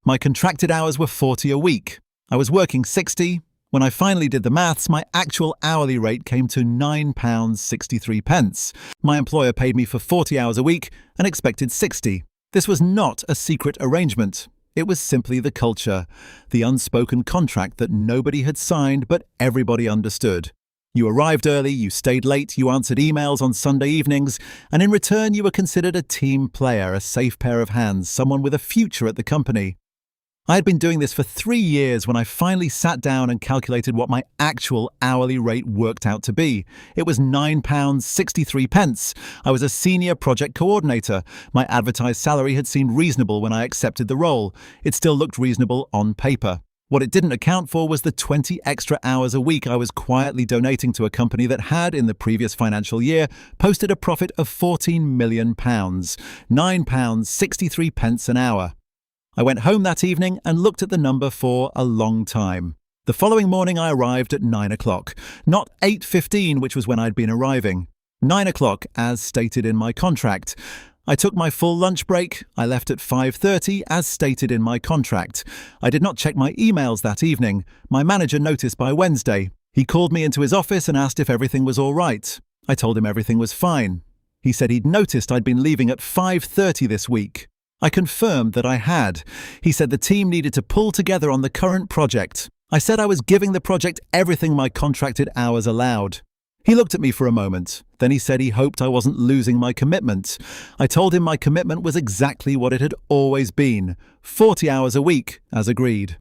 My contracted hours were 40 a week. I was working 60. When I finally did the maths, my actual hourly rate came to £9.63. My employer paid me for 40 hours a week and expected 60. This was not a secret arrangement. It was simply the culture, the unspoken contract that nobody had signed but everybody understood. You arrived early, you stayed late, you answered emails on Sunday evenings, and in return you were considered a team player, a safe pair of hands, someone with a future at the company. I had been doing this for 3 years when I finally sat down and calculated what my actual hourly rate worked out to be. It was £9.63. I was a senior project coordinator. My advertised salary had seemed reasonable when I accepted the role. It still looked reasonable on paper. What it didn't account for was the 20 extra hours a week I was quietly donating to a company that had, in the previous financial year, posted a profit of £14 million, £9.63 an hour. I went home that evening and looked at the number for a long time. The following morning I arrived at 9 o'clock, not 8:15, which was when I'd been arriving. 9 o'clock, as stated in my contract. I took my full lunch break. I left at 5:30, as stated in my contract. I did not check my emails that evening. My manager noticed by Wednesday. He called me into his office and asked if everything was all right. I told him everything was fine. He said he'd noticed I'd been leaving at 5:30 this week. I confirmed that I had. He said the team needed to pull together on the current project. I said I was giving the project everything my contracted hours allowed. He looked at me for a moment. Then he said he hoped I wasn't losing my commitment. I told him my commitment was exactly what it had always been, 40 hours a week, as agreed.